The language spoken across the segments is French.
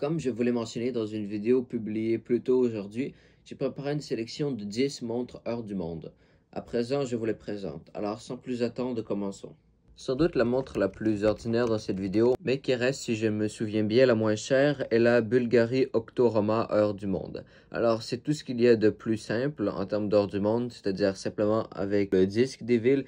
Comme je vous l'ai mentionné dans une vidéo publiée plus tôt aujourd'hui, j'ai préparé une sélection de 10 montres hors du monde. À présent, je vous les présente. Alors, sans plus attendre, commençons. Sans doute la montre la plus ordinaire dans cette vidéo, mais qui reste, si je me souviens bien, la moins chère, est la Bulgari Octorama hors du monde. Alors, c'est tout ce qu'il y a de plus simple en termes d'hors du monde, c'est-à-dire simplement avec le disque des villes.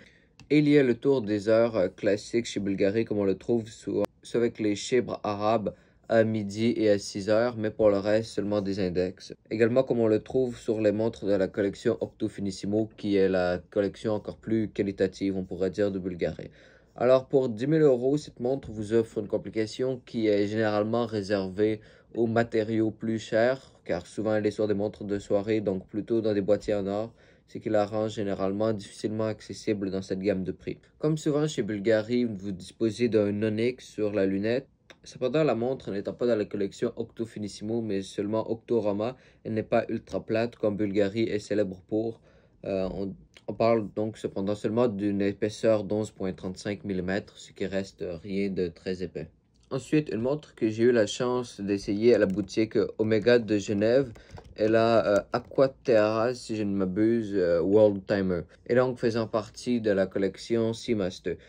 Et il y a le tour des heures classique chez Bulgari, comme on le trouve soit avec les chibres arabes à midi et à 6 heures, mais pour le reste, seulement des index. Également, comme on le trouve sur les montres de la collection Octo Finissimo, qui est la collection encore plus qualitative, on pourrait dire, de Bulgari. Alors, pour 10 000 euros, cette montre vous offre une complication qui est généralement réservée aux matériaux plus chers, car souvent elle est sur des montres de soirée, donc plutôt dans des boîtiers en or, ce qui la rend généralement difficilement accessible dans cette gamme de prix. Comme souvent chez Bulgari, vous disposez d'un Onyx sur la lunette. Cependant, la montre n'étant pas dans la collection Octo Finissimo, mais seulement Octorama, elle n'est pas ultra plate comme Bulgari est célèbre pour. On parle donc cependant seulement d'une épaisseur d'11,35 mm, ce qui reste rien de très épais. Ensuite, une montre que j'ai eu la chance d'essayer à la boutique Omega de Genève est la Aquaterra, si je ne m'abuse, World Timer, et donc faisant partie de la collection Seamaster.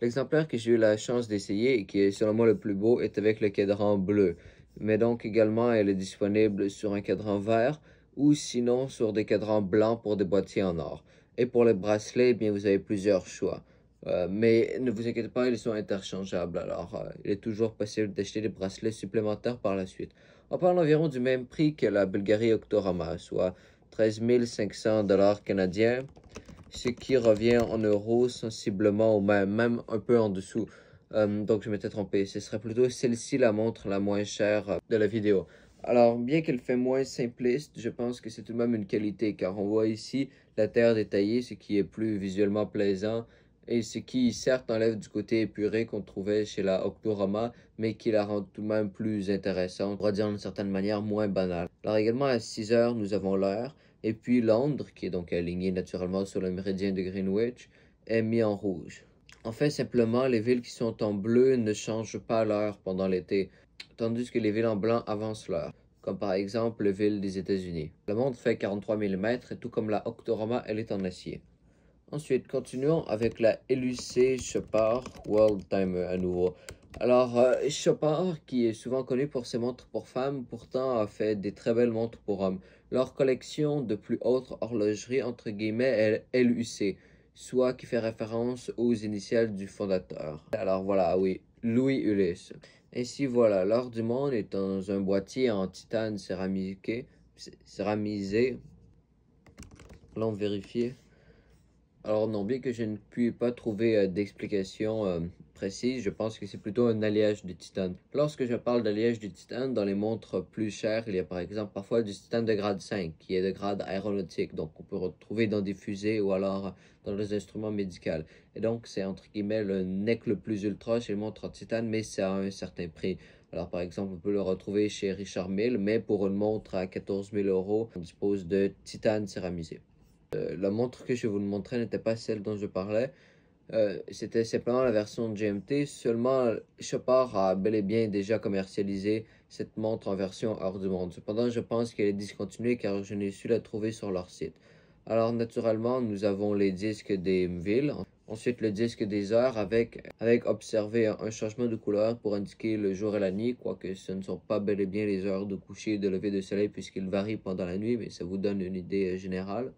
L'exemplaire que j'ai eu la chance d'essayer et qui est selon moi le plus beau est avec le cadran bleu, mais donc également elle est disponible sur un cadran vert ou sinon sur des cadrans blancs pour des boîtiers en or. Et pour les bracelets, eh bien, vous avez plusieurs choix. Mais ne vous inquiétez pas, ils sont interchangeables, alors il est toujours possible d'acheter des bracelets supplémentaires par la suite. On parle environ du même prix que la Bulgari Octorama, soit 13 500 $ canadiens, ce qui revient en euros sensiblement au même un peu en dessous. Donc je m'étais trompé, ce serait plutôt celle-ci la montre la moins chère de la vidéo. Alors, bien qu'elle fait moins simpliste, je pense que c'est tout de même une qualité, car on voit ici la terre détaillée, ce qui est plus visuellement plaisant, et ce qui certes enlève du côté épuré qu'on trouvait chez la Octorama, mais qui la rend tout de même plus intéressante, on pourrait dire d'une certaine manière moins banale. Alors également à 6 heures, nous avons l'heure, et puis Londres, qui est donc aligné naturellement sur le méridien de Greenwich, est mis en rouge. En fait, simplement, les villes qui sont en bleu ne changent pas l'heure pendant l'été, tandis que les villes en blanc avancent l'heure, comme par exemple les villes des États-Unis. La montre fait 43 mm et tout comme la Octorama, elle est en acier. Ensuite, continuons avec la LUC Chopard World Timer à nouveau. Alors, Chopard, qui est souvent connu pour ses montres pour femmes, pourtant a fait des très belles montres pour hommes. Leur collection de plus haute horlogerie, entre guillemets, est LUC, soit qui fait référence aux initiales du fondateur. Alors voilà, oui, Louis Ulysse. Ainsi voilà, l'heure du monde est dans un boîtier en titane céramisé. Allons vérifier. Alors non, bien que je ne puis pas trouver d'explication précise, je pense que c'est plutôt un alliage de titane. Lorsque je parle d'alliage de titane, dans les montres plus chères, il y a par exemple parfois du titane de grade 5, qui est de grade aéronautique, donc on peut retrouver dans des fusées ou alors dans les instruments médicaux. Et donc c'est entre guillemets le nec le plus ultra chez les montres en titane, mais c'est à un certain prix. Alors par exemple, on peut le retrouver chez Richard Mille, mais pour une montre à 14 000 €, on dispose de titane céramisé. La montre que je vous montrais n'était pas celle dont je parlais. C'était simplement la version GMT. Seulement, Chopard a bel et bien déjà commercialisé cette montre en version hors du monde. Cependant, je pense qu'elle est discontinuée car je n'ai su la trouver sur leur site. Alors, naturellement, nous avons les disques des villes. Ensuite, le disque des heures avec observé un changement de couleur pour indiquer le jour et la nuit, quoique ce ne sont pas bel et bien les heures de coucher et de lever de soleil puisqu'ils varient pendant la nuit, mais ça vous donne une idée générale.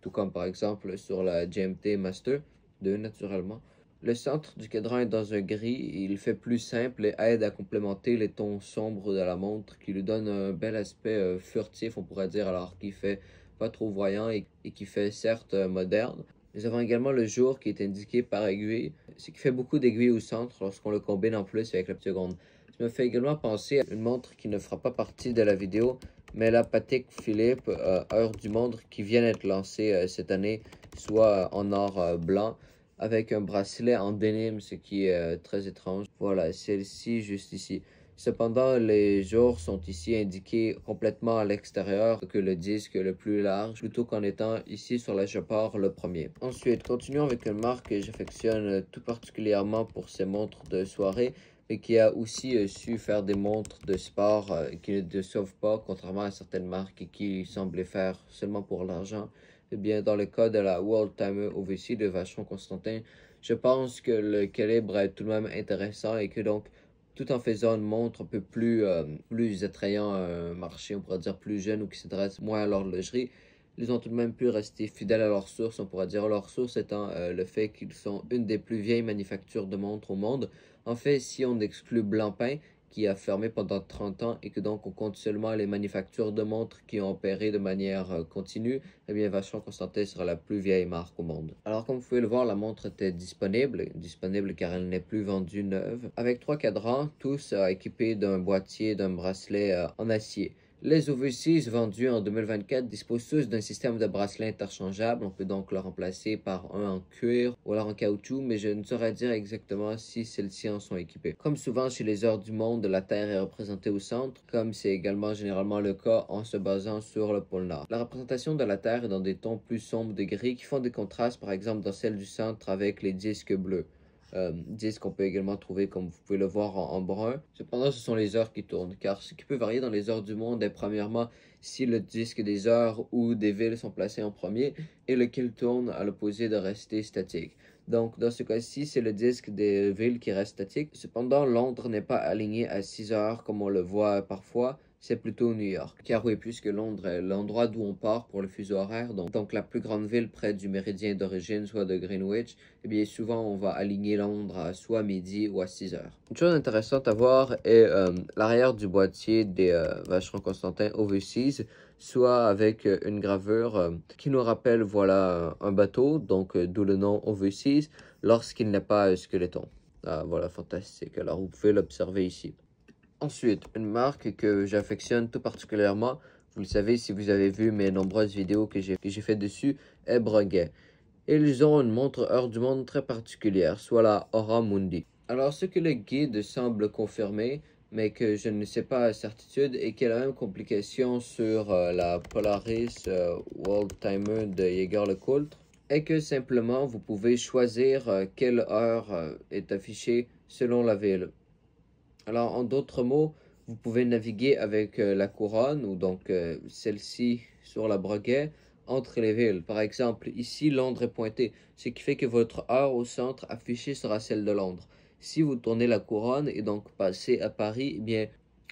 Tout comme par exemple sur la GMT Master 2 naturellement. Le centre du cadran est dans un gris et il fait plus simple et aide à complémenter les tons sombres de la montre qui lui donne un bel aspect furtif on pourrait dire alors qu'il fait pas trop voyant et qui fait certes moderne. Nous avons également le jour qui est indiqué par aiguille, ce qui fait beaucoup d'aiguilles au centre lorsqu'on le combine en plus avec la petite seconde. Ça me fait également penser à une montre qui ne fera pas partie de la vidéo, mais la Patek Philippe Heure du Monde qui vient d'être lancée cette année, soit en or blanc, avec un bracelet en denim, ce qui est très étrange. Voilà, celle-ci juste ici. Cependant, les jours sont ici indiqués complètement à l'extérieur que le disque le plus large, plutôt qu'en étant ici sur la Chopard le premier. Ensuite, continuons avec une marque que j'affectionne tout particulièrement pour ses montres de soirée, mais qui a aussi su faire des montres de sport qui ne déçoivent pas, contrairement à certaines marques qui semblaient faire seulement pour l'argent. Eh bien, dans le cas de la World Timer OVC de Vacheron Constantin, je pense que le calibre est tout de même intéressant et que donc, tout en faisant une montre un peu plus attrayant à un marché, on pourrait dire plus jeune ou qui s'intéresse moins à l'horlogerie, ils ont tout de même pu rester fidèles à leur source, on pourrait dire leur source étant le fait qu'ils sont une des plus vieilles manufactures de montres au monde. En fait, si on exclut Blancpain, qui a fermé pendant 30 ans et que donc on compte seulement les manufactures de montres qui ont opéré de manière continue, eh bien Vacheron Constantin sera la plus vieille marque au monde. Alors comme vous pouvez le voir, la montre était disponible car elle n'est plus vendue neuve, avec 3 cadrans, tous équipés d'un boîtier, d'un bracelet en acier. Les OV6 vendus en 2024 disposent tous d'un système de bracelet interchangeable. On peut donc le remplacer par un en cuir ou alors en caoutchouc, mais je ne saurais dire exactement si celles-ci en sont équipées. Comme souvent chez les heures du monde, la Terre est représentée au centre, comme c'est également généralement le cas en se basant sur le pôle Nord. La représentation de la Terre est dans des tons plus sombres de gris qui font des contrastes par exemple dans celle du centre avec les disques bleus. Disques qu'on peut également trouver comme vous pouvez le voir en brun. Cependant, ce sont les heures qui tournent, car ce qui peut varier dans les heures du monde est premièrement si le disque des heures ou des villes sont placés en premier et lequel tourne à l'opposé de rester statique. Donc, dans ce cas-ci, c'est le disque des villes qui reste statique. Cependant, Londres n'est pas aligné à 6 heures comme on le voit parfois. C'est plutôt New York. Car oui, puisque Londres est l'endroit d'où on part pour le fuseau horaire, donc la plus grande ville près du méridien d'origine, soit de Greenwich, eh bien souvent on va aligner Londres à soit midi ou à 6 heures. Une chose intéressante à voir est l'arrière du boîtier des Vacheron Constantin OV6, soit avec une gravure qui nous rappelle voilà un bateau, donc d'où le nom OV6, lorsqu'il n'est pas squeletton. Ah, voilà, fantastique. Alors vous pouvez l'observer ici. Ensuite, une marque que j'affectionne tout particulièrement, vous le savez si vous avez vu mes nombreuses vidéos que j'ai fait dessus, est Breguet. Ils ont une montre heure du monde très particulière, soit la Hora Mundi. Alors, ce que le guide semble confirmer, mais que je ne sais pas à certitude, et qui a la même complication sur la Polaris World Timer de Jaeger-LeCoultre, est que simplement vous pouvez choisir quelle heure est affichée selon la ville. Alors, en d'autres mots, vous pouvez naviguer avec la couronne, ou donc celle-ci sur la broguet, entre les villes. Par exemple, ici, Londres est pointé, ce qui fait que votre heure au centre affichée sera celle de Londres. Si vous tournez la couronne et donc passez à Paris, eh bien,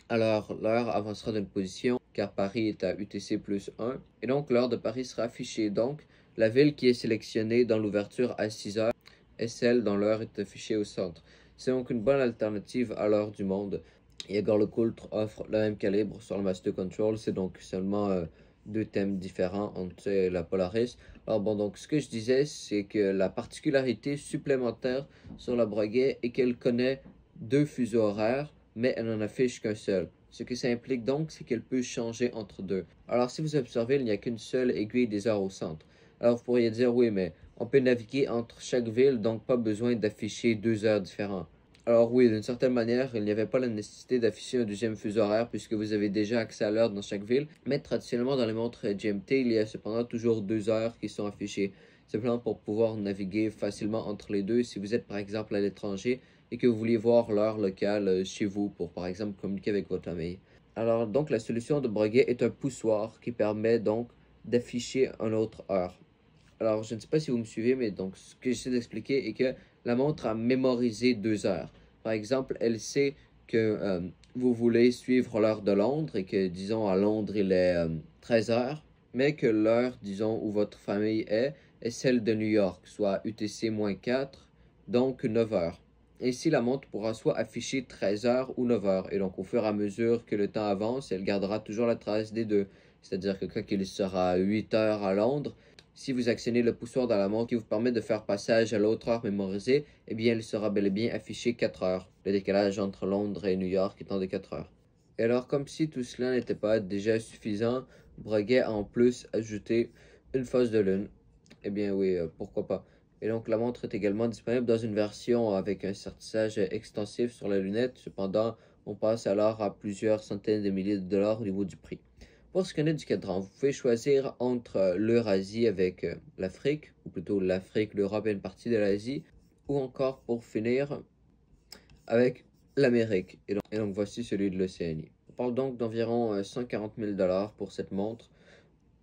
alors l'heure avancera d'une position, car Paris est à UTC plus 1, et donc l'heure de Paris sera affichée. Donc, la ville qui est sélectionnée dans l'ouverture à 6 heures est celle dont l'heure est affichée au centre. C'est donc une bonne alternative à l'heure du monde. Jaeger-LeCoultre offre le même calibre sur le Master Control, c'est donc seulement deux thèmes différents entre la Polaris. Alors bon, donc ce que je disais, c'est que la particularité supplémentaire sur la Breguet est qu'elle connaît deux fuseaux horaires, mais elle n'en affiche qu'un seul. Ce que ça implique donc, c'est qu'elle peut changer entre deux. Alors si vous observez, il n'y a qu'une seule aiguille des heures au centre. Alors vous pourriez dire, oui, mais on peut naviguer entre chaque ville, donc pas besoin d'afficher 2 heures différentes. Alors oui, d'une certaine manière, il n'y avait pas la nécessité d'afficher un deuxième fuseau horaire puisque vous avez déjà accès à l'heure dans chaque ville. Mais traditionnellement, dans les montres GMT, il y a cependant toujours 2 heures qui sont affichées. Simplement pour pouvoir naviguer facilement entre les deux si vous êtes par exemple à l'étranger et que vous vouliez voir l'heure locale chez vous pour par exemple communiquer avec votre famille. Alors donc la solution de Breguet est un poussoir qui permet donc d'afficher une autre heure. Alors, je ne sais pas si vous me suivez, mais donc ce que j'essaie d'expliquer est que la montre a mémorisé 2 heures. Par exemple, elle sait que vous voulez suivre l'heure de Londres et que, disons, à Londres, il est 13 heures, mais que l'heure, disons, où votre famille est celle de New York, soit UTC-4, donc 9 heures. Ainsi, la montre pourra soit afficher 13 heures ou 9 heures. Et donc, au fur et à mesure que le temps avance, elle gardera toujours la trace des deux. C'est-à-dire que quand il sera 8 heures à Londres, si vous actionnez le poussoir dans la montre qui vous permet de faire passage à l'autre heure mémorisée, eh bien, il sera bel et bien affiché 4 heures. Le décalage entre Londres et New York étant de 4 heures. Et alors, comme si tout cela n'était pas déjà suffisant, Breguet a en plus ajouté une phase de lune. Eh bien oui, pourquoi pas. Et donc la montre est également disponible dans une version avec un sertissage extensif sur la lunette. Cependant, on passe alors à plusieurs centaines de milliers de dollars au niveau du prix. Pour ce qui est du cadran, vous pouvez choisir entre l'Eurasie avec l'Afrique, ou plutôt l'Afrique, l'Europe et une partie de l'Asie, ou encore pour finir avec l'Amérique. Et donc voici celui de l'Océanie. On parle donc d'environ 140 000 $ pour cette montre,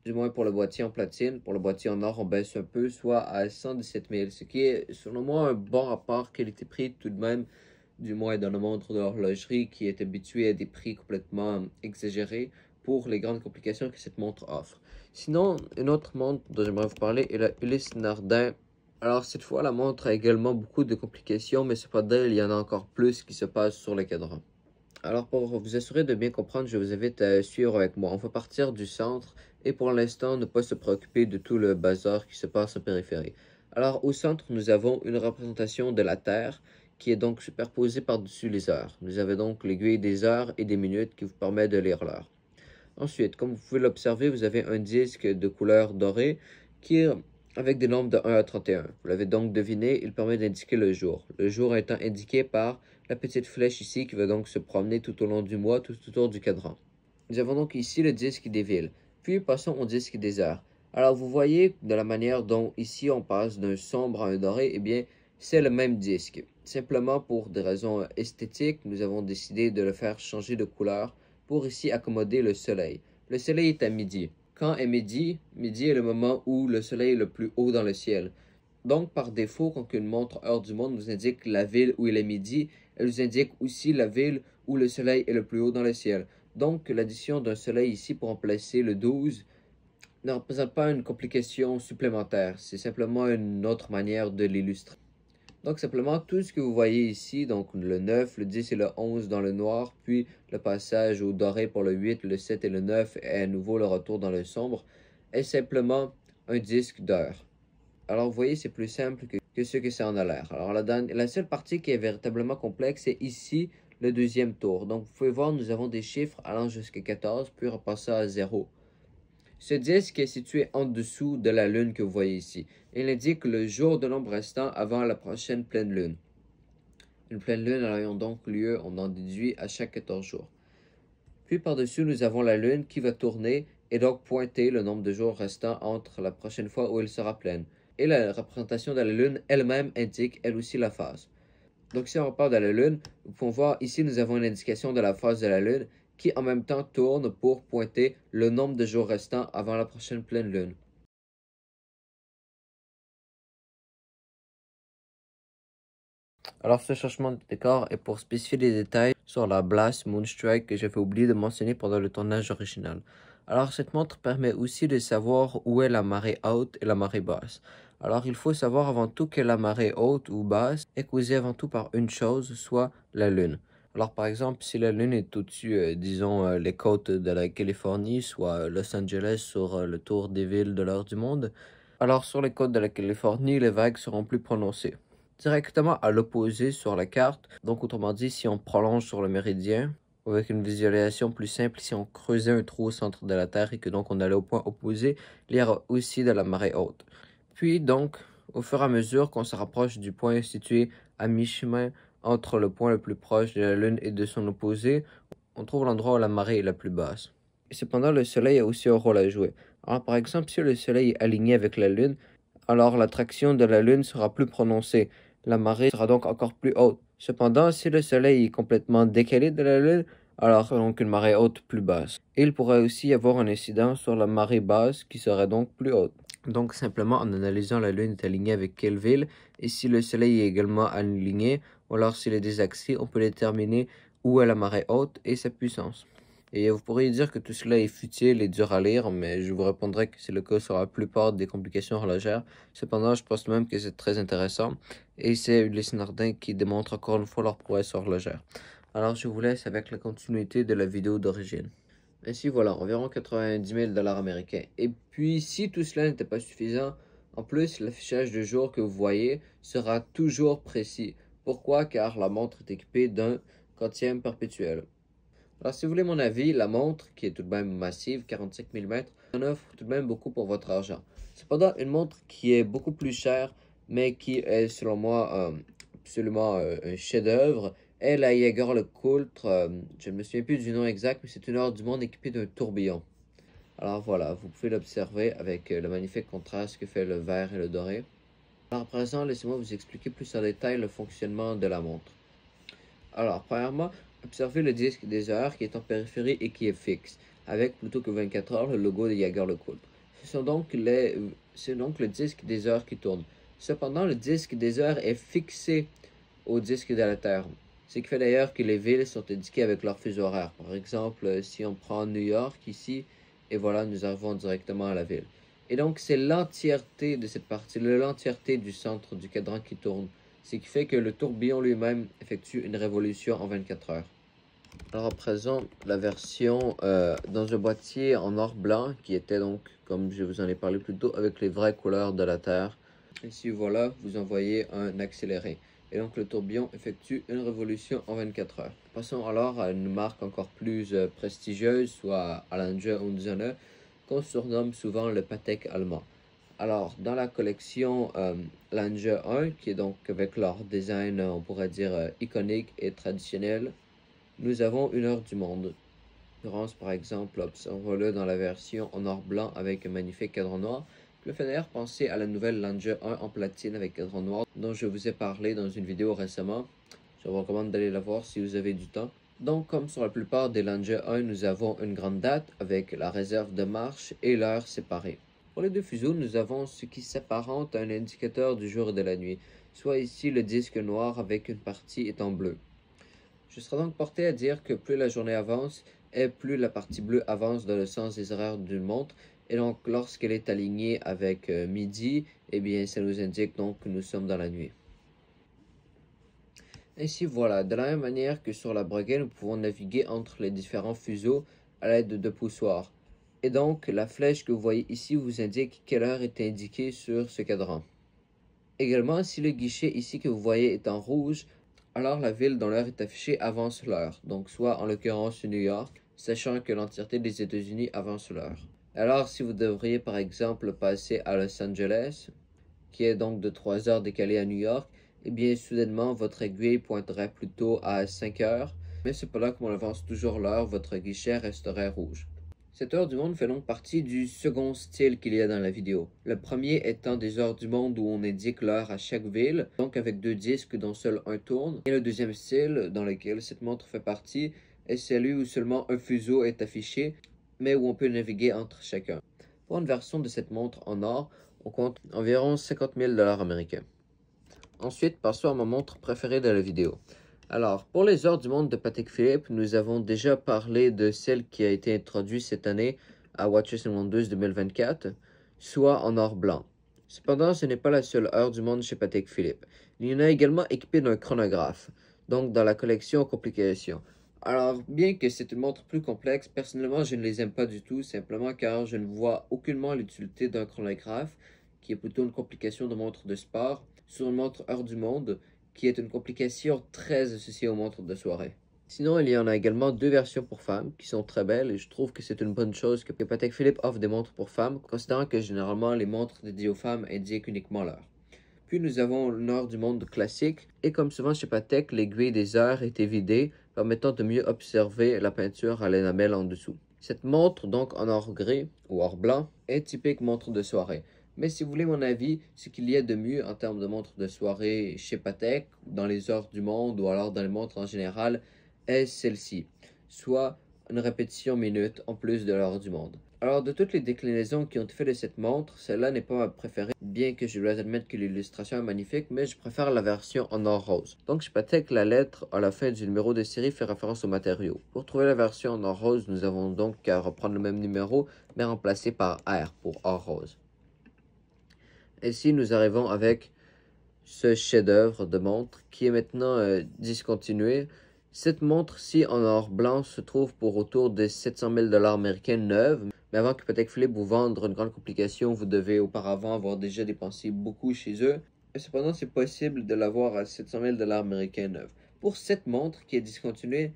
du moins pour le boîtier en platine. Pour le boîtier en or, on baisse un peu, soit à 117 000, ce qui est selon moi un bon rapport qualité-prix tout de même, du moins dans le monde de l'horlogerie qui est habitué à des prix complètement exagérés pour les grandes complications que cette montre offre. Sinon, une autre montre dont j'aimerais vous parler est la Ulysse Nardin. Alors cette fois, la montre a également beaucoup de complications, mais cependant, il y en a encore plus qui se passent sur le cadran. Alors pour vous assurer de bien comprendre, je vous invite à suivre avec moi. On va partir du centre et pour l'instant ne pas se préoccuper de tout le bazar qui se passe en périphérie. Alors au centre, nous avons une représentation de la Terre qui est donc superposée par-dessus les heures. Vous avez donc l'aiguille des heures et des minutes qui vous permet de lire l'heure. Ensuite, comme vous pouvez l'observer, vous avez un disque de couleur dorée qui est avec des nombres de 1 à 31. Vous l'avez donc deviné, il permet d'indiquer le jour. Le jour étant indiqué par la petite flèche ici qui va donc se promener tout au long du mois, tout autour du cadran. Nous avons donc ici le disque des villes. Puis passons au disque des heures. Alors vous voyez de la manière dont ici on passe d'un sombre à un doré, eh bien c'est le même disque. Simplement pour des raisons esthétiques, nous avons décidé de le faire changer de couleur pour ici accommoder le soleil. Le soleil est à midi. Quand est midi? Midi est le moment où le soleil est le plus haut dans le ciel. Donc, par défaut, quand une montre heure du monde nous indique la ville où il est midi, elle nous indique aussi la ville où le soleil est le plus haut dans le ciel. Donc, l'addition d'un soleil ici pour remplacer le 12 ne représente pas une complication supplémentaire. C'est simplement une autre manière de l'illustrer. Donc simplement tout ce que vous voyez ici, donc le 9, le 10 et le 11 dans le noir, puis le passage au doré pour le 8, le 7 et le 9 et à nouveau le retour dans le sombre, est simplement un disque d'heure. Alors vous voyez, c'est plus simple que ce que ça en a l'air. Alors la seule partie qui est véritablement complexe, c'est ici le deuxième tour. Donc vous pouvez voir, nous avons des chiffres allant jusqu'à 14, puis repasser à 0. Ce disque est situé en dessous de la lune que vous voyez ici. Il indique le jour de l'ombre restant avant la prochaine pleine lune. Une pleine lune ayant donc lieu, on en déduit, à chaque 14 jours. Puis par-dessus, nous avons la lune qui va tourner et donc pointer le nombre de jours restants entre la prochaine fois où elle sera pleine. Et la représentation de la lune elle-même indique elle aussi la phase. Donc si on repart de la lune, vous pouvez voir ici nous avons une indication de la phase de la lune qui en même temps tourne pour pointer le nombre de jours restants avant la prochaine pleine lune. Alors ce changement de décor est pour spécifier des détails sur la Blast Moonstrike que j'avais oublié de mentionner pendant le tournage original. Alors cette montre permet aussi de savoir où est la marée haute et la marée basse. Alors il faut savoir avant tout que la marée haute ou basse est causée avant tout par une chose, soit la lune. Alors par exemple, si la lune est au-dessus, disons, les côtes de la Californie, soit Los Angeles sur le tour des villes de l'heure du monde, alors sur les côtes de la Californie, les vagues seront plus prononcées directement à l'opposé sur la carte. Donc, autrement dit, si on prolonge sur le méridien, avec une visualisation plus simple, si on creusait un trou au centre de la Terre et que donc on allait au point opposé, il y aura aussi de la marée haute. Puis donc, au fur et à mesure qu'on se rapproche du point situé à mi-chemin entre le point le plus proche de la Lune et de son opposé, on trouve l'endroit où la marée est la plus basse. Cependant, le Soleil a aussi un rôle à jouer. Alors, par exemple, si le Soleil est aligné avec la Lune, alors l'attraction de la Lune sera plus prononcée. La marée sera donc encore plus haute. Cependant, si le Soleil est complètement décalé de la Lune, alors donc une marée haute plus basse. Et il pourrait aussi y avoir un incident sur la marée basse qui serait donc plus haute. Donc simplement en analysant la Lune est alignée avec quelle ville, et si le Soleil est également aligné, ou alors s'il est désaxé, on peut déterminer où est la marée haute et sa puissance. Et vous pourriez dire que tout cela est futile et dur à lire, mais je vous répondrai que c'est le cas sur la plupart des complications horlogères. Cependant, je pense même que c'est très intéressant, et c'est Ulysse Nardin qui démontre encore une fois leur prouesse horlogère. Alors je vous laisse avec la continuité de la vidéo d'origine. Ainsi voilà, environ 90 000 $ américains. Et puis, si tout cela n'était pas suffisant, en plus, l'affichage de jour que vous voyez sera toujours précis. Pourquoi? Car la montre est équipée d'un quantième perpétuel. Alors, si vous voulez mon avis, la montre, qui est tout de même massive, 45 mm, en offre tout de même beaucoup pour votre argent. Cependant, une montre qui est beaucoup plus chère, mais qui est, selon moi, absolument un chef-d'œuvre, est la Jaeger LeCoultre. Je ne me souviens plus du nom exact, mais c'est une heure du monde équipée d'un tourbillon. Alors voilà, vous pouvez l'observer avec le magnifique contraste que fait le vert et le doré. Alors à présent, laissez-moi vous expliquer plus en détail le fonctionnement de la montre. Alors, premièrement, observez le disque des heures qui est en périphérie et qui est fixe, avec plutôt que 24 heures le logo de Jaeger-LeCoultre. C'est donc le disque des heures qui tourne. Cependant, le disque des heures est fixé au disque de la Terre. Ce qui fait d'ailleurs que les villes sont indiquées avec leur fuseau horaire. Par exemple, si on prend New York ici, et voilà, nous arrivons directement à la ville. Et donc, c'est l'entièreté de cette partie, l'entièreté du centre du cadran qui tourne. Ce qui fait que le tourbillon lui-même effectue une révolution en 24 heures. Alors à présent, la version dans un boîtier en or blanc qui était donc, comme je vous en ai parlé plus tôt, avec les vraies couleurs de la Terre. Ici, voilà, vous envoyez un accéléré. Et donc le tourbillon effectue une révolution en 24 heures. Passons alors à une marque encore plus prestigieuse, soit à Lange und Söhne, qu'on surnomme souvent le Patek allemand. Alors, dans la collection Lange 1, qui est donc avec leur design, on pourrait dire, iconique et traditionnel, nous avons une heure du monde. Par exemple, observons-le dans la version en or blanc avec un magnifique cadran noir. Le fait d'ailleurs penser à la nouvelle Lange 1 en platine avec cadran noir dont je vous ai parlé dans une vidéo récemment. Je vous recommande d'aller la voir si vous avez du temps. Donc, comme sur la plupart des Lange 1, nous avons une grande date avec la réserve de marche et l'heure séparée. Pour les deux fuseaux, nous avons ce qui s'apparente à un indicateur du jour et de la nuit, soit ici le disque noir avec une partie étant bleue. Je serai donc porté à dire que plus la journée avance, et plus la partie bleue avance dans le sens des horaires d'une montre, et donc lorsqu'elle est alignée avec midi, eh bien ça nous indique donc que nous sommes dans la nuit. Ainsi voilà, de la même manière que sur la Breguet, nous pouvons naviguer entre les différents fuseaux à l'aide de poussoirs. Et donc la flèche que vous voyez ici vous indique quelle heure est indiquée sur ce cadran. Également, si le guichet ici que vous voyez est en rouge, alors la ville dont l'heure est affichée avance l'heure, donc soit en l'occurrence New York, sachant que l'entièreté des États-Unis avance l'heure. Alors si vous devriez par exemple passer à Los Angeles, qui est donc de 3 heures décalé à New York, eh bien soudainement votre aiguille pointerait plutôt à 5 heures, mais cependant comme on avance toujours l'heure, votre guichet resterait rouge. Cette heure du monde fait donc partie du second style qu'il y a dans la vidéo. Le premier étant des heures du monde où on indique l'heure à chaque ville, donc avec deux disques dont seul un tourne. Et le deuxième style dans lequel cette montre fait partie est celui où seulement un fuseau est affiché, mais où on peut naviguer entre chacun. Pour une version de cette montre en or, on compte environ 50 000 $ américains. Ensuite, passons à ma montre préférée de la vidéo. Alors, pour les heures du monde de Patek Philippe, nous avons déjà parlé de celle qui a été introduite cette année à Watches and Wonders 2024, soit en or blanc. Cependant, ce n'est pas la seule heure du monde chez Patek Philippe. Il y en a également équipé d'un chronographe, donc dans la collection Complications. Alors, bien que c'est une montre plus complexe, personnellement, je ne les aime pas du tout, simplement car je ne vois aucunement l'utilité d'un chronographe, qui est plutôt une complication de montre de sport, sur une montre heure du monde, qui est une complication très associée aux montres de soirée. Sinon, il y en a également deux versions pour femmes qui sont très belles et je trouve que c'est une bonne chose que Patek Philippe offre des montres pour femmes, considérant que généralement les montres dédiées aux femmes indiquent uniquement l'heure. Puis nous avons une heure du monde classique et comme souvent chez Patek, l'aiguille des heures est vidée, permettant de mieux observer la peinture à l'énamel en dessous. Cette montre, donc en or gris ou or blanc, est typique montre de soirée. Mais si vous voulez mon avis, ce qu'il y a de mieux en termes de montres de soirée chez Patek, dans les heures du monde ou alors dans les montres en général, est celle-ci, soit une répétition minute en plus de l'heure du monde. Alors de toutes les déclinaisons qui ont été faites de cette montre, celle-là n'est pas ma préférée, bien que je dois admettre que l'illustration est magnifique, mais je préfère la version en or rose. Donc chez Patek, la lettre à la fin du numéro de série fait référence au matériau. Pour trouver la version en or rose, nous avons donc qu'à reprendre le même numéro, mais remplacé par R pour or rose. Ainsi, nous arrivons avec ce chef-d'œuvre de montre qui est maintenant discontinué. Cette montre-ci en or blanc se trouve pour autour de 700 000 $ américains neuve. Mais avant que Patek Philippe vous vende une grande complication, vous devez auparavant avoir déjà dépensé beaucoup chez eux. Et cependant, c'est possible de l'avoir à 700 000 $ américains neuve. Pour cette montre qui est discontinuée,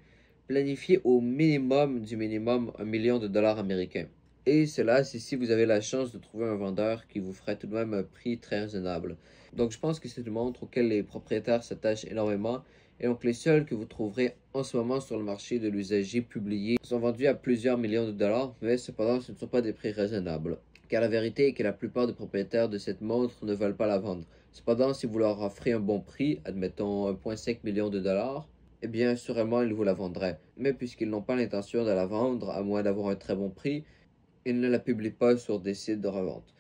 planifiez au minimum du minimum 1 million de dollars américains. Et cela, c'est si vous avez la chance de trouver un vendeur qui vous ferait tout de même un prix très raisonnable. Donc je pense que c'est une montre auquel les propriétaires s'attachent énormément. Et donc les seuls que vous trouverez en ce moment sur le marché de l'usager publié sont vendus à plusieurs millions de dollars, mais cependant ce ne sont pas des prix raisonnables. Car la vérité est que la plupart des propriétaires de cette montre ne veulent pas la vendre. Cependant, si vous leur offrez un bon prix, admettons 1,5 million de dollars, eh bien, sûrement, ils vous la vendraient. Mais puisqu'ils n'ont pas l'intention de la vendre, à moins d'avoir un très bon prix, ils ne la publient pas sur des sites de revente.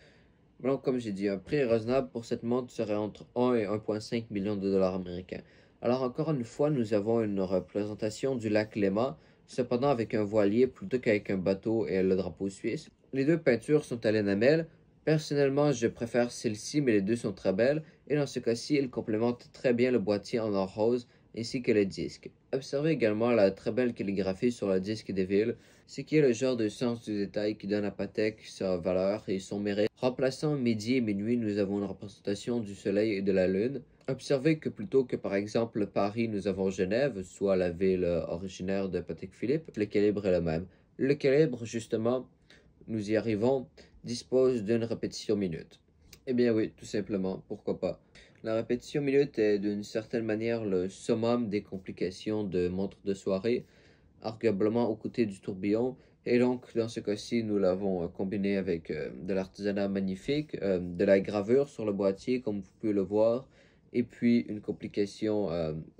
Donc, comme j'ai dit, un prix raisonnable pour cette montre serait entre 1 et 1,5 million de dollars américains. Alors, encore une fois, nous avons une représentation du lac Léman, cependant avec un voilier plutôt qu'avec un bateau et le drapeau suisse. Les deux peintures sont à l'énamel. Personnellement, je préfère celle-ci, mais les deux sont très belles, et dans ce cas-ci, ils complémentent très bien le boîtier en or rose ainsi que le disque. Observez également la très belle calligraphie sur le disque des villes, ce qui est le genre de sens du détail qui donne à Patek sa valeur et son mérite. Remplaçant midi et minuit, nous avons une représentation du soleil et de la lune. Observez que plutôt que par exemple Paris, nous avons Genève, soit la ville originaire de Patek Philippe, le calibre est le même. Le calibre, justement, nous y arrivons, dispose d'une répétition minute. Eh bien oui, tout simplement, pourquoi pas. La répétition minute est d'une certaine manière le summum des complications de montres de soirée, arguablement aux côtés du tourbillon. Et donc, dans ce cas-ci, nous l'avons combiné avec de l'artisanat magnifique, de la gravure sur le boîtier, comme vous pouvez le voir, et puis une complication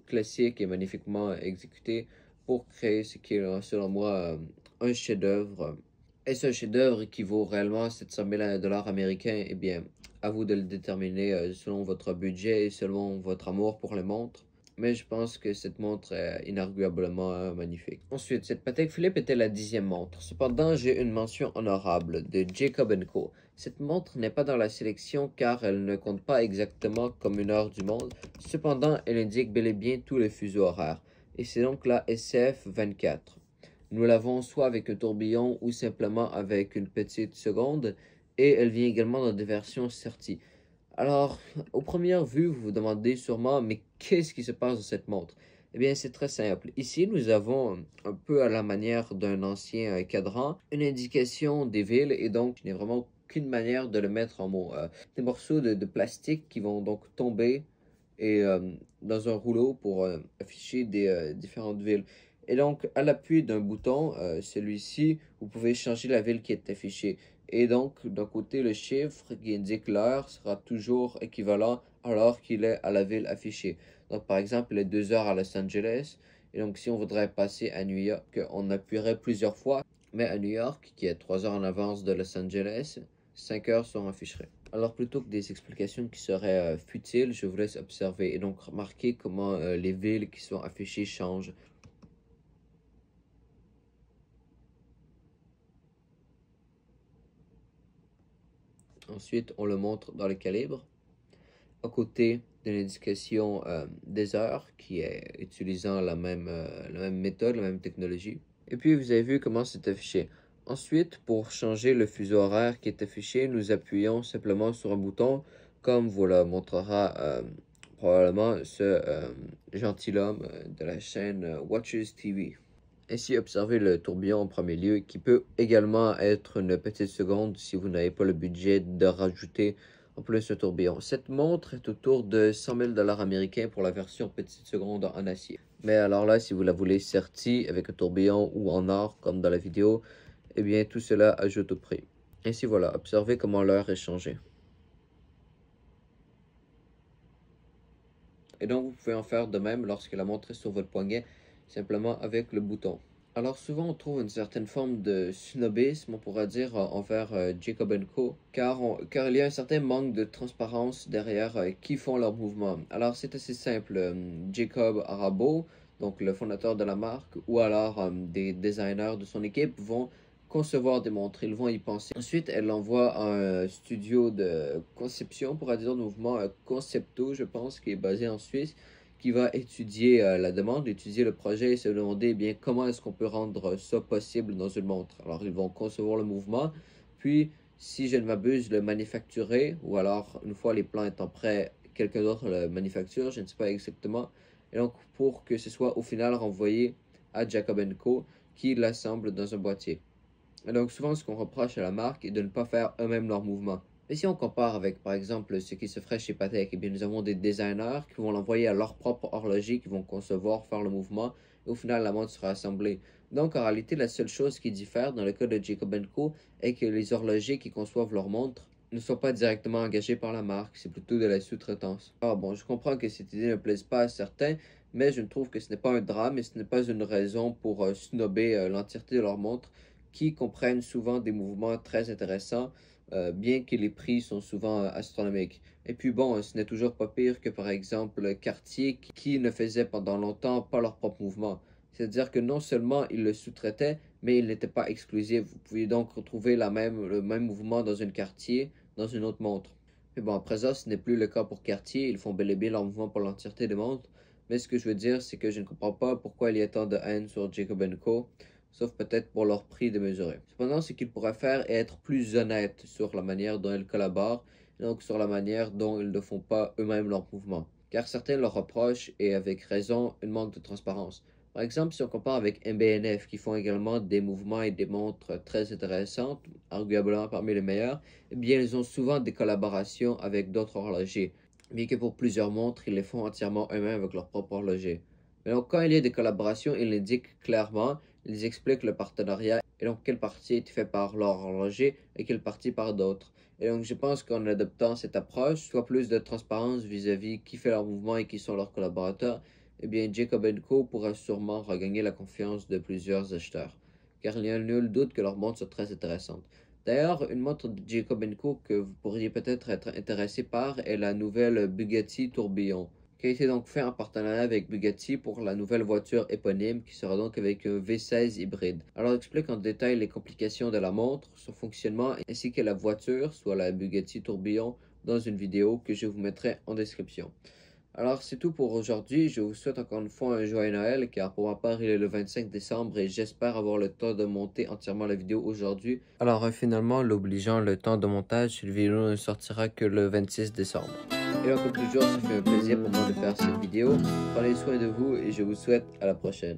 classique et magnifiquement exécutée pour créer ce qui est, selon moi, un chef-d'œuvre. Et ce chef-d'œuvre équivaut réellement à 700 000 dollars américains? Eh bien, à vous de le déterminer selon votre budget et selon votre amour pour les montres. Mais je pense que cette montre est inarguablement magnifique. Ensuite, cette Patek Philippe était la 10e montre. Cependant, j'ai une mention honorable de Jacob Co. Cette montre n'est pas dans la sélection car elle ne compte pas exactement comme une heure du monde. Cependant, elle indique bel et bien tous les fuseaux horaires. Et c'est donc la SF 24. Nous l'avons soit avec un tourbillon ou simplement avec une petite seconde. Et elle vient également dans des versions certies. Alors, aux premières vues, vous vous demandez sûrement, mais qu'est-ce qui se passe dans cette montre? Eh bien, c'est très simple. Ici, nous avons un peu à la manière d'un ancien cadran, une indication des villes, et donc, je n'ai vraiment aucune manière de le mettre en mots. Des morceaux de plastique qui vont donc tomber et dans un rouleau pour afficher des différentes villes. Et donc, à l'appui d'un bouton, celui-ci, vous pouvez changer la ville qui est affichée. Et donc, d'un côté, le chiffre qui indique l'heure sera toujours équivalent alors qu'il est à la ville affichée. Donc, par exemple, il est 2 heures à Los Angeles. Et donc, si on voudrait passer à New York, on appuierait plusieurs fois. Mais à New York, qui est 3 heures en avance de Los Angeles, 5 heures sont affichées. Alors, plutôt que des explications qui seraient futiles, je vous laisse observer et donc remarquer comment les villes qui sont affichées changent. Ensuite, on le montre dans le calibre, à côté de l'indication des heures, qui est utilisant la même méthode, la même technologie. Et puis, vous avez vu comment c'est affiché. Ensuite, pour changer le fuseau horaire qui est affiché, nous appuyons simplement sur un bouton, comme vous le montrera probablement ce gentilhomme de la chaîne Watches TV. Ainsi, observez le tourbillon en premier lieu, qui peut également être une petite seconde si vous n'avez pas le budget de rajouter en plus un tourbillon. Cette montre est autour de 100 000 dollars américains pour la version petite seconde en acier. Mais alors là, si vous la voulez sertie avec un tourbillon ou en or, comme dans la vidéo, eh bien tout cela ajoute au prix. Ainsi voilà, observez comment l'heure est changée. Et donc, vous pouvez en faire de même lorsque la montre est sur votre poignet, simplement avec le bouton. Alors souvent, on trouve une certaine forme de snobisme, on pourrait dire, envers Jacob Co. Car il y a un certain manque de transparence derrière qui font leurs mouvements. Alors c'est assez simple. Jacob Arabo, donc le fondateur de la marque, ou alors des designers de son équipe vont concevoir des montres, ils vont y penser. Ensuite, elle l'envoie à un studio de conception, pour dire de mouvement Concepto, je pense, qui est basé en Suisse, qui va étudier la demande, étudier le projet et se demander eh bien comment est-ce qu'on peut rendre ça possible dans une montre. Alors, ils vont concevoir le mouvement, puis, si je ne m'abuse, le manufacturer, ou alors, une fois les plans étant prêts, quelqu'un d'autre le manufacture, je ne sais pas exactement. Et donc, pour que ce soit au final renvoyé à Jacob Co, qui l'assemble dans un boîtier. Et donc souvent ce qu'on reproche à la marque est de ne pas faire eux-mêmes leurs mouvements. Mais si on compare avec par exemple ce qui se ferait chez Patek, eh bien nous avons des designers qui vont l'envoyer à leur propre horloger, qui vont concevoir, faire le mouvement, et au final la montre sera assemblée. Donc en réalité la seule chose qui diffère dans le cas de Jacob Co est que les horlogers qui conçoivent leur montre ne sont pas directement engagés par la marque, c'est plutôt de la sous-traitance. Alors bon, je comprends que cette idée ne plaise pas à certains, mais je ne trouve que ce n'est pas un drame et ce n'est pas une raison pour snobber l'entièreté de leur montre, qui comprennent souvent des mouvements très intéressants, bien que les prix sont souvent astronomiques. Et puis bon, ce n'est toujours pas pire que par exemple Cartier, qui ne faisait pendant longtemps pas leur propre mouvement. C'est-à-dire que non seulement ils le sous-traitaient, mais il n'était pas exclusif. Vous pouviez donc retrouver le même mouvement dans une Cartier, dans une autre montre. Mais bon, à présent, ce n'est plus le cas pour Cartier. Ils font bel et bien leur mouvement pour l'entièreté des montres. Mais ce que je veux dire, c'est que je ne comprends pas pourquoi il y a tant de haine sur Jacob Co, sauf peut-être pour leur prix démesuré. Cependant, ce qu'ils pourraient faire est être plus honnêtes sur la manière dont ils collaborent, et donc sur la manière dont ils ne font pas eux-mêmes leurs mouvements. Car certains leur reprochent, et avec raison, une manque de transparence. Par exemple, si on compare avec MBNF, qui font également des mouvements et des montres très intéressantes, arguablement parmi les meilleurs, eh bien, ils ont souvent des collaborations avec d'autres horlogers, bien que pour plusieurs montres, ils les font entièrement eux-mêmes avec leur propre horloger. Mais donc, quand il y a des collaborations, ils l'indiquent clairement, ils expliquent le partenariat, et donc quelle partie est faite par leur horloger et quelle partie par d'autres. Et donc, je pense qu'en adoptant cette approche, soit plus de transparence vis-à-vis qui fait leur mouvement et qui sont leurs collaborateurs, eh bien, Jacob Co pourra sûrement regagner la confiance de plusieurs acheteurs, car il n'y a nul doute que leurs montres sont très intéressantes. D'ailleurs, une montre de Jacob Co que vous pourriez peut-être être intéressé par est la nouvelle Bugatti Tourbillon, qui a été donc fait en partenariat avec Bugatti pour la nouvelle voiture éponyme qui sera donc avec un V16 hybride. Alors, j'explique en détail les complications de la montre, son fonctionnement ainsi que la voiture, soit la Bugatti Tourbillon, dans une vidéo que je vous mettrai en description. Alors, c'est tout pour aujourd'hui. Je vous souhaite encore une fois un joyeux Noël, car pour ma part, il est le 25 décembre et j'espère avoir le temps de monter entièrement la vidéo aujourd'hui. Alors, finalement, l'obligeant le temps de montage, cette vidéo ne sortira que le 26 décembre. Et donc, comme toujours, ça fait un plaisir pour moi de faire cette vidéo. Prenez soin de vous et je vous souhaite à la prochaine.